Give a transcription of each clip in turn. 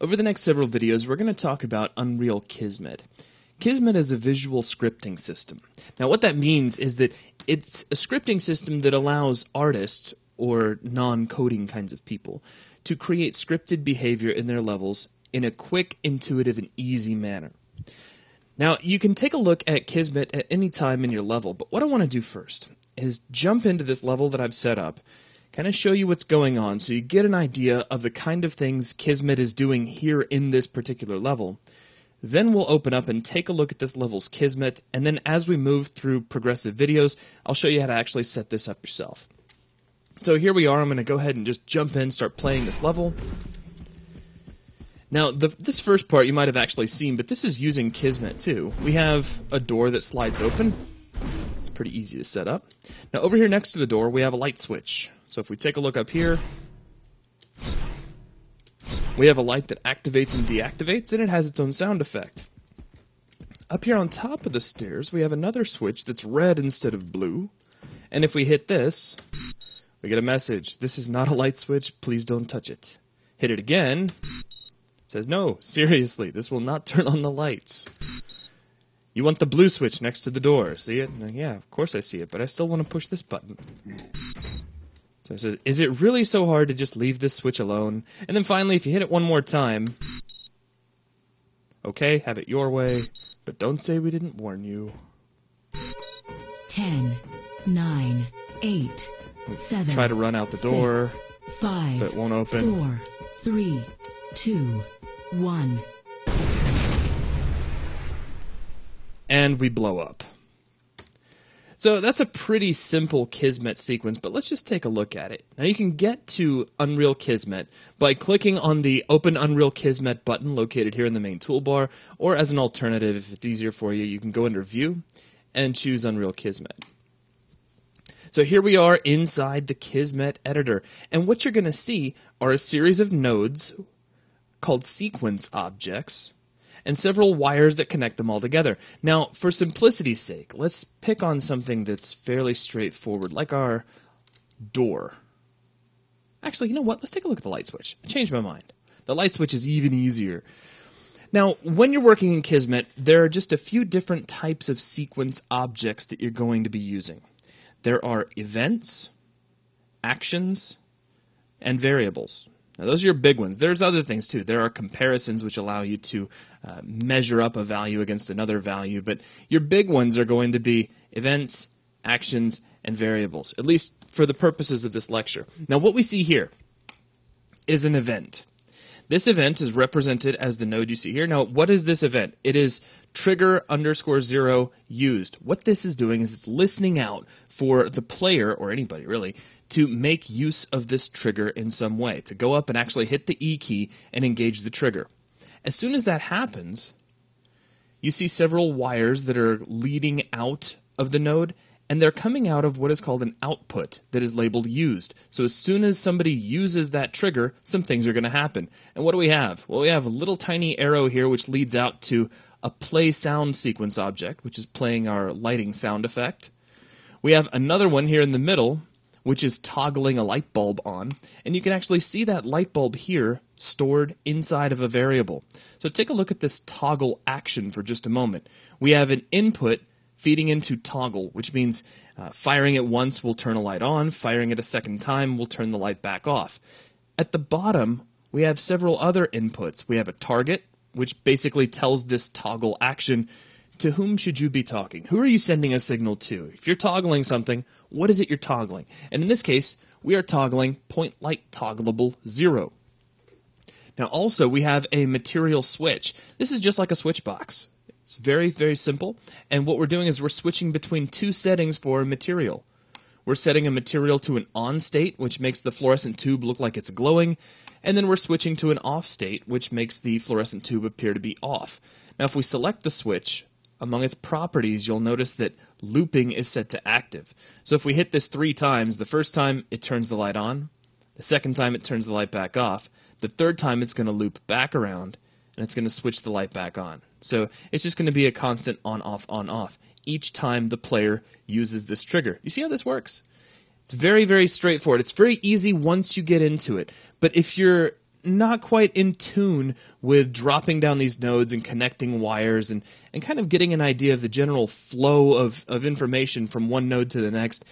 Over the next several videos, we're going to talk about Unreal Kismet. Kismet is a visual scripting system. Now, what that means is that it's a scripting system that allows artists, or non-coding kinds of people, to create scripted behavior in their levels in a quick, intuitive, and easy manner. Now, you can take a look at Kismet at any time in your level, but what I want to do first is jump into this level that I've set up, kind of show you what's going on so you get an idea of the kind of things Kismet is doing here in this particular level. Then we'll open up and take a look at this level's Kismet, and then as we move through progressive videos, I'll show you how to actually set this up yourself. So here we are. I'm going to go ahead and just jump in, start playing this level. Now, this first part you might have actually seen, but this is using Kismet too. We have a door that slides open. It's pretty easy to set up. Now, over here next to the door, we have a light switch. So if we take a look up here, we have a light that activates and deactivates, and it has its own sound effect. Up here on top of the stairs, we have another switch that's red instead of blue. And if we hit this, we get a message. This is not a light switch. Please don't touch it. Hit it again. It says, no, seriously, this will not turn on the lights. You want the blue switch next to the door. See it? Yeah, of course I see it, but I still want to push this button. So it says, is it really so hard to just leave this switch alone? And then finally, if you hit it one more time, okay, have it your way, but don't say we didn't warn you. 10, 9, 8, 7. Try to run out the door, 6, 5, but it won't open. 4, 3, 2, 1. And we blow up. So that's a pretty simple Kismet sequence, but let's just take a look at it. Now you can get to Unreal Kismet by clicking on the Open Unreal Kismet button located here in the main toolbar, or as an alternative, if it's easier for you, you can go under View and choose Unreal Kismet. So here we are inside the Kismet editor, and what you're going to see are a series of nodes called sequence objects, and several wires that connect them all together. Now, for simplicity's sake, let's pick on something that's fairly straightforward, like our door. Actually, you know what? Let's take a look at the light switch. I changed my mind. The light switch is even easier. Now, when you're working in Kismet, there are just a few different types of sequence objects that you're going to be using. There are events, actions, and variables. Now, those are your big ones. There's other things, too. There are comparisons, which allow you to measure up a value against another value. But your big ones are going to be events, actions, and variables, at least for the purposes of this lecture. Now, what we see here is an event. This event is represented as the node you see here. Now, what is this event? It is trigger_0 used. What this is doing is it's listening out for the player, or anybody really, to make use of this trigger in some way, to go up and actually hit the E key and engage the trigger. As soon as that happens, you see several wires that are leading out of the node, and they're coming out of what is called an output that is labeled used. So as soon as somebody uses that trigger, some things are going to happen. And what do we have? Well, we have a little tiny arrow here which leads out to a play sound sequence object, which is playing our lighting sound effect. We have another one here in the middle, which is toggling a light bulb on, and you can actually see that light bulb here stored inside of a variable. So take a look at this toggle action for just a moment. We have an input feeding into toggle, which means firing it once will turn a light on, firing it a second time will turn the light back off. At the bottom, we have several other inputs. We have a target, which basically tells this toggle action, to whom should you be talking? Who are you sending a signal to? If you're toggling something, what is it you're toggling? And in this case, we are toggling point light toggleable 0. Now also, we have a material switch. This is just like a switch box. It's very, very simple. And what we're doing is we're switching between two settings for a material. We're setting a material to an on state, which makes the fluorescent tube look like it's glowing. And then we're switching to an off state, which makes the fluorescent tube appear to be off. Now, if we select the switch, among its properties, you'll notice that looping is set to active. So if we hit this 3 times, the first time it turns the light on, the second time it turns the light back off, the third time it's going to loop back around, and it's going to switch the light back on. So it's just going to be a constant on-off each time the player uses this trigger. You see how this works? It's very, very straightforward. It's very easy once you get into it. But if you're not quite in tune with dropping down these nodes and connecting wires and kind of getting an idea of the general flow of information from one node to the next,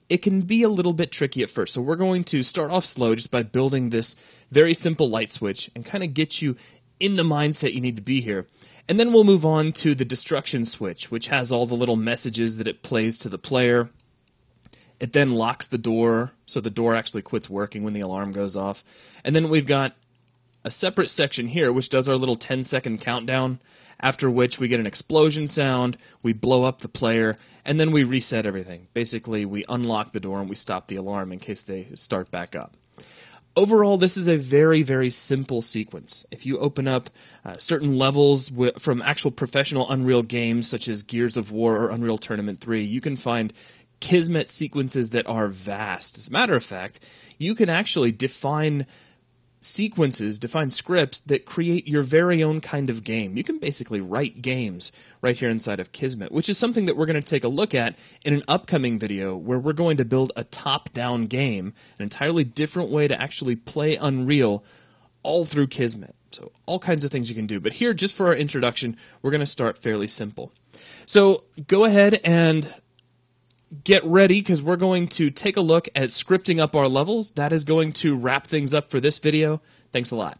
it can be a little bit tricky at first. So we're going to start off slow just by building this very simple light switch and kind of get you in the mindset you need to be here. And then we'll move on to the destruction switch, which has all the little messages that it plays to the player. It then locks the door, so the door actually quits working when the alarm goes off. And then we've got a separate section here, which does our little 10-second countdown, after which we get an explosion sound, we blow up the player, and then we reset everything. Basically, we unlock the door and we stop the alarm in case they start back up. Overall, this is a very, very simple sequence. If you open up certain levels from actual professional Unreal games, such as Gears of War or Unreal Tournament 3, you can find Kismet sequences that are vast. As a matter of fact, you can actually define scripts that create your very own kind of game. You can basically write games right here inside of Kismet, which is something that we're going to take a look at in an upcoming video where we're going to build a top-down game, an entirely different way to actually play Unreal all through Kismet. So all kinds of things you can do. But here, just for our introduction, we're going to start fairly simple. So go ahead and get ready, because we're going to take a look at scripting up our levels. That is going to wrap things up for this video. Thanks a lot.